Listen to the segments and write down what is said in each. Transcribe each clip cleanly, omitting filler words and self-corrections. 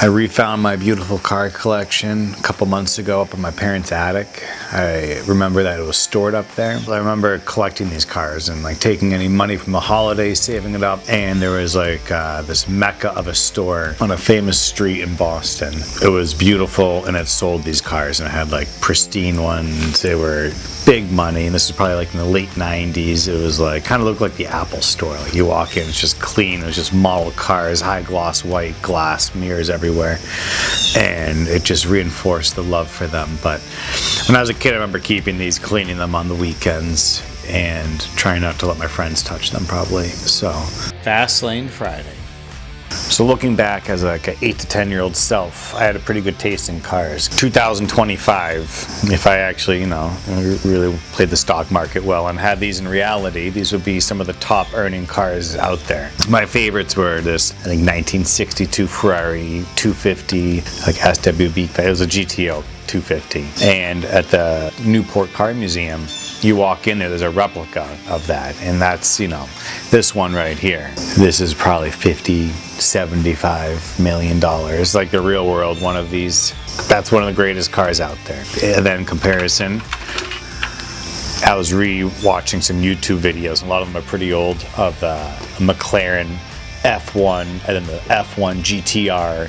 I refound my beautiful car collection a couple months ago up in my parents' attic. I remember that it was stored up there. I remember collecting these cars and like taking any money from the holidays, saving it up, and there was like this mecca of a store on a famous street in Boston. It was beautiful and it sold these cars, and it had like pristine ones. They were big money, and this was probably like in the late 90s. It was like, kind of looked like the Apple store. Like you walk in, it's just clean. It was just model cars, high gloss white glass, mirrors everywhere, and it just reinforced the love for them. But when I was a kid, I remember keeping these, cleaning them on the weekends, and trying not to let my friends touch them probably. So Fast Lane Friday. So looking back as like an 8 to 10 year old self, I had a pretty good taste in cars. 2025, if I actually, really played the stock market well and had these in reality, these would be some of the top earning cars out there. My favorites were this, I think 1962 Ferrari 250, like SWB, it was a GTO 250. And at the Newport Car Museum, you walk in there, there's a replica of that, and that's, this one right here. This is probably $50-75 million. Like the real world, one of these, that's one of the greatest cars out there. And then comparison, I was re-watching some YouTube videos, a lot of them are pretty old, of the McLaren F1 and then the F1 GTR,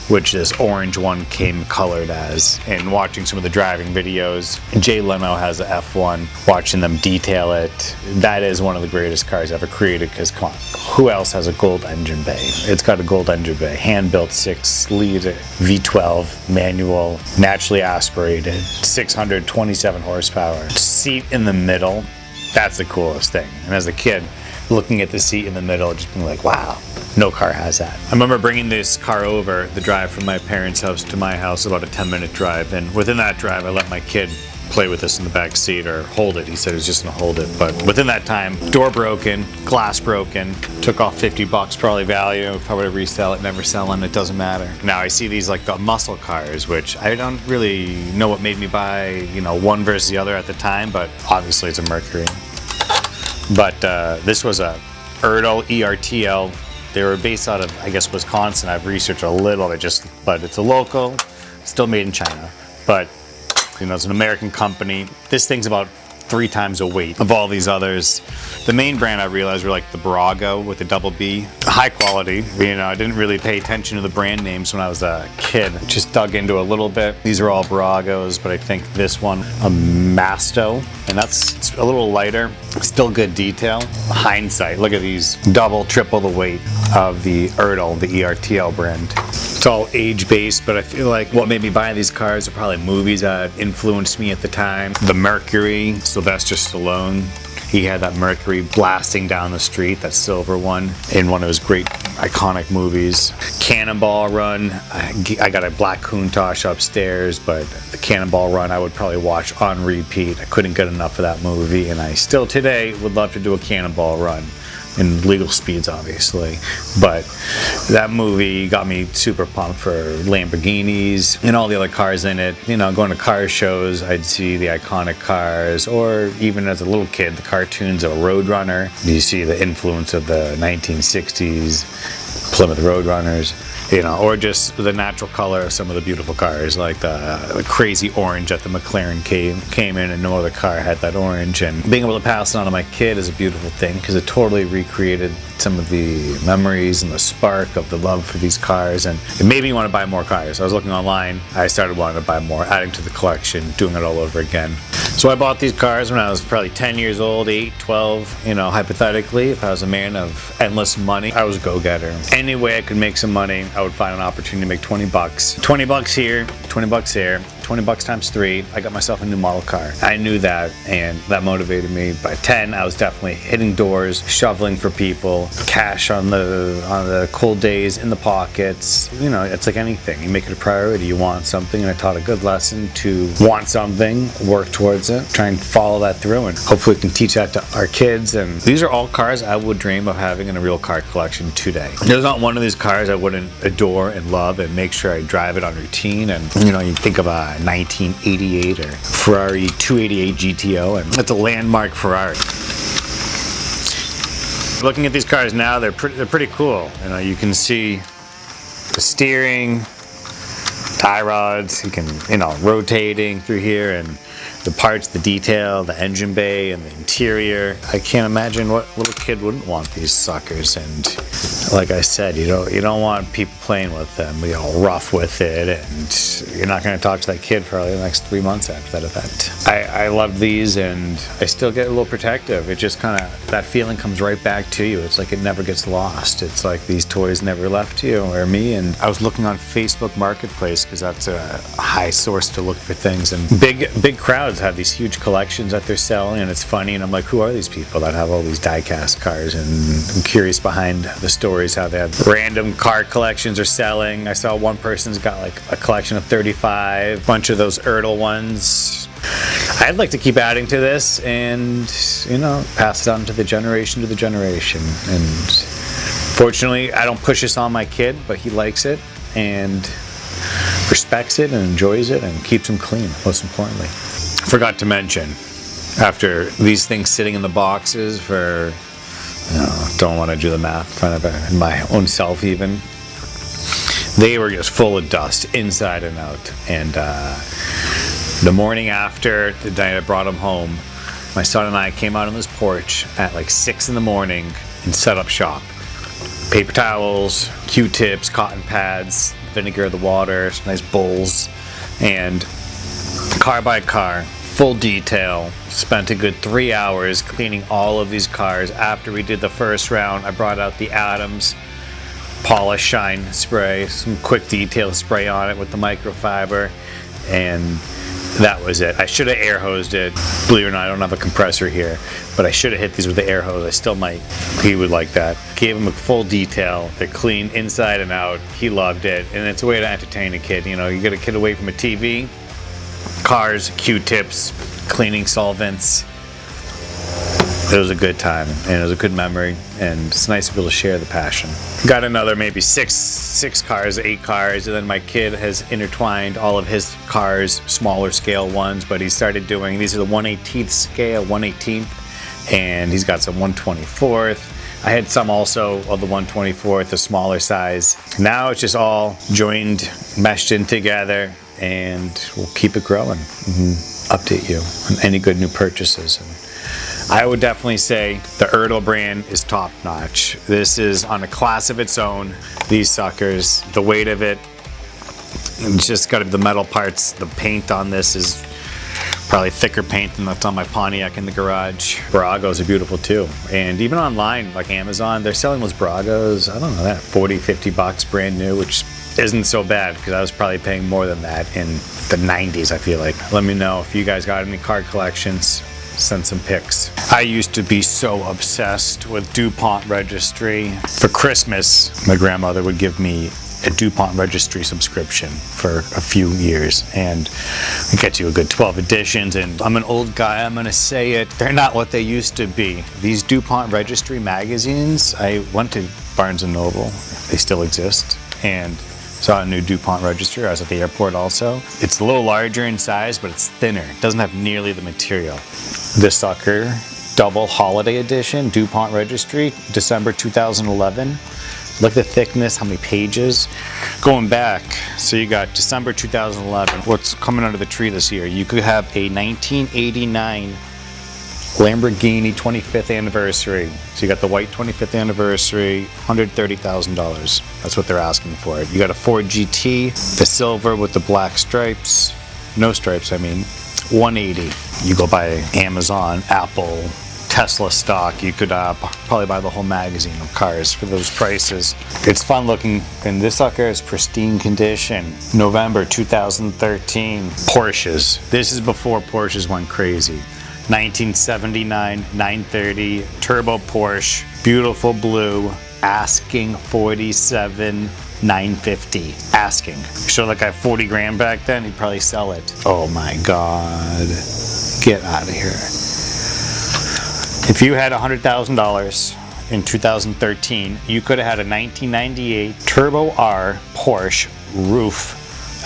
which this orange one came colored as, and watching some of the driving videos. Jay Leno has a F1, watching them detail it. That is one of the greatest cars ever created, because come on, who else has a gold engine bay? It's got a gold engine bay, hand-built 6-liter V12 manual, naturally aspirated, 627 horsepower. Seat in the middle, that's the coolest thing. And as a kid, looking at the seat in the middle, just being like, wow, no car has that. I remember bringing this car over, the drive from my parents' house to my house, about a 10-minute drive, and within that drive, I let my kid play with this in the back seat, or hold it. He said he was just gonna hold it, but within that time, door broken, glass broken, took off $50 probably value. If I were to resell it, never sell them, it doesn't matter. Now I see these like the muscle cars, which I don't really know what made me buy, one versus the other at the time, but obviously it's a Mercury. But this was a Ertl ERTL. They were based out of, I guess, Wisconsin. I've researched a little bit, but it's a local, still made in China. But, it's an American company. This thing's about 3 times the weight of all these others. The main brand I realized were like the Barago with the double B. High quality. I didn't really pay attention to the brand names when I was a kid. Just dug into a little bit. These are all Baragos, but I think this one, a Masto, and that's a little lighter. Still good detail. Hindsight, look at these, double, triple the weight of the Ertl, the ERTL brand. It's all age-based, but I feel like what made me buy these cars are probably movies that influenced me at the time. The Mercury, Sylvester Stallone. He had that Mercury blasting down the street, that silver one, in one of his great iconic movies. Cannonball Run, I got a black Countach upstairs, but the Cannonball Run I would probably watch on repeat. I couldn't get enough of that movie, and I still today would love to do a Cannonball Run. In legal speeds, obviously, but that movie got me super pumped for Lamborghinis and all the other cars in it. Going to car shows, I'd see the iconic cars, or even as a little kid, the cartoons of Roadrunner. You see the influence of the 1960s Plymouth Roadrunners, or just the natural color of some of the beautiful cars, like the crazy orange that the McLaren came in, and no other car had that orange. And being able to pass it on to my kid is a beautiful thing, because it totally recreated some of the memories and the spark of the love for these cars, and it made me want to buy more cars. I was looking online, I started wanting to buy more, adding to the collection, doing it all over again. So I bought these cars when I was probably 10 years old, 8, 12, hypothetically. If I was a man of endless money, I was a go-getter. Any way I could make some money, I would find an opportunity to make $20. $20 here, $20 there, $20 times 3, I got myself a new model car. I knew that, and that motivated me. By 10, I was definitely hitting doors, shoveling for people, cash on the cold days in the pockets. It's like anything. You make it a priority. You want something, and I taught a good lesson to want something, work towards it, try and follow that through, and hopefully we can teach that to our kids. And these are all cars I would dream of having in a real car collection today. There's not one of these cars I wouldn't adore and love and make sure I drive it on routine. And you think of a 1988 or Ferrari 288 GTO, and it's a landmark Ferrari. Looking at these cars now, they're pretty cool. You can see the steering, tie rods, you can, rotating through here, and the parts, the detail, the engine bay, and the interior. I can't imagine what little kid wouldn't want these suckers. And like I said, you don't want people playing with them, rough with it, and you're not going to talk to that kid for the next 3 months after that event. I love these, and I still get a little protective. It just kind of, that feeling comes right back to you. It's like it never gets lost. It's like these toys never left you or me. And I was looking on Facebook Marketplace, because that's a high source to look for things, and big crowds have these huge collections that they're selling, and it's funny, and I'm like, who are these people that have all these die-cast cars? And I'm curious behind the stories, how they have random car collections are selling. I saw one person's got like a collection of 35, a bunch of those Ertl ones. I'd like to keep adding to this and, pass it on to the generation And fortunately, I don't push this on my kid, but he likes it and respects it and enjoys it and keeps them clean, most importantly. Forgot to mention, after these things sitting in the boxes for, don't want to do the math in front of my own self even, they were just full of dust inside and out. And the morning after, the day I brought them home, my son and I came out on this porch at like 6 in the morning and set up shop. Paper towels, Q-tips, cotton pads, vinegar, the water, some nice bowls, and car by car, full detail. Spent a good 3 hours cleaning all of these cars. After we did the first round, I brought out the Adams polish shine spray, some quick detail spray on it with the microfiber, and that was it. I should have air hosed it. Believe it or not, I don't have a compressor here, but I should have hit these with the air hose. I still might. He would like that. Gave him a full detail. They're clean inside and out. He loved it, and it's a way to entertain a kid. You get a kid away from a TV, cars, Q-tips, cleaning solvents. It was a good time, and it was a good memory, and it's nice to be able to share the passion. Got another maybe six cars, 8 cars, and then my kid has intertwined all of his cars, smaller scale ones, but he started doing, these are the 1/18th scale, 1/18th, and he's got some 1/24th. I had some also of the 1/24th, the smaller size. Now it's just all joined, meshed in together, and we'll keep it growing. Update you on any good new purchases. And I would definitely say the Ertl brand is top notch. This is on a class of its own. These suckers, the weight of it, it's just got the metal parts. The paint on this is probably thicker paint than that's on my Pontiac in the garage. Baragos are beautiful too. And even online, like Amazon, they're selling those Baragos, I don't know, that $40-50 brand new, which isn't so bad, because I was probably paying more than that in the 90s, I feel like. Let me know if you guys got any card collections. Send some pics. I used to be so obsessed with DuPont Registry. For Christmas, my grandmother would give me a DuPont Registry subscription for a few years, and it gets you a good 12 editions. And I'm an old guy, I'm gonna say it, they're not what they used to be. These DuPont Registry magazines, I went to Barnes & Noble, they still exist, and saw a new DuPont Registry. I was at the airport also. It's a little larger in size, but it's thinner. It doesn't have nearly the material. This sucker, double holiday edition, DuPont Registry, December 2011. Look at the thickness, how many pages. Going back, so you got December 2011. What's coming under the tree this year? You could have a 1989 Lamborghini 25th anniversary. So you got the white 25th anniversary, $130,000. That's what they're asking for it. You got a Ford GT, the silver with the black stripes, no stripes I mean, $180. You go buy Amazon, Apple, Tesla stock, you could probably buy the whole magazine of cars for those prices. It's fun looking, and this sucker is pristine condition. November 2013. Porsches. This is before Porsches went crazy. 1979 930 turbo Porsche, beautiful blue, asking $47,950. Asking. Sure, like I have 40 grand back then, he'd probably sell it. Oh my God, get out of here. If you had $100,000 in 2013, you could have had a 1998 Turbo R Porsche roof.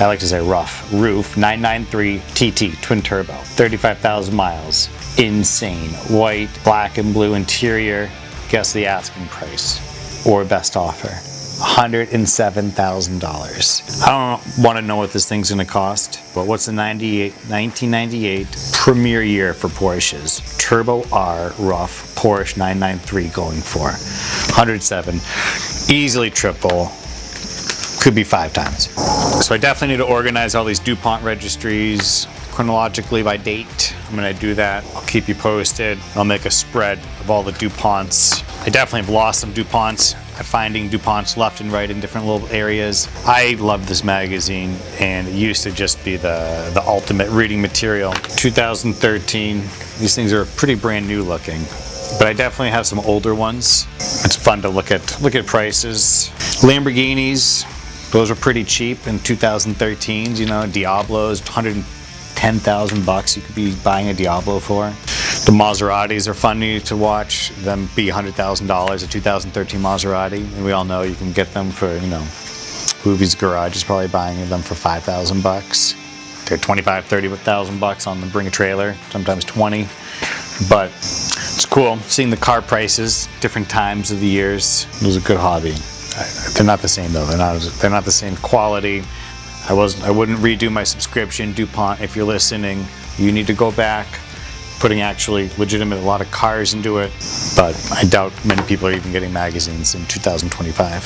I like to say rough roof, 993 TT twin turbo, 35,000 miles. Insane. White, black and blue interior. Guess the asking price or best offer. $107,000. I don't want to know what this thing's going to cost, but what's the 1998 premier year for Porsches? Turbo R rough Porsche 993 going for 107, easily triple, could be 5 times. So I definitely need to organize all these DuPont registries chronologically by date. I'm gonna do that. I'll keep you posted. I'll make a spread of all the DuPonts. I definitely have lost some DuPonts. I'm finding DuPonts left and right in different little areas. I love this magazine, and it used to just be the ultimate reading material. 2013, these things are pretty brand new looking, but I definitely have some older ones. It's fun to look at prices. Lamborghinis, those were pretty cheap in 2013s, you know, Diablos, $110,000 you could be buying a Diablo for. The Maseratis are funny to watch, them be $100,000, a 2013 Maserati, and we all know you can get them for, you know, Hoovie's Garage is probably buying them for $5,000. They're $25,000-$30,000 on the Bring a Trailer, sometimes 20. But it's cool seeing the car prices, different times of the years. It was a good hobby. They're not the same though. They're not the same quality. I wouldn't redo my subscription. DuPont, if you're listening, you need to go back, putting actually legitimate a lot of cars into it. But I doubt many people are even getting magazines in 2025.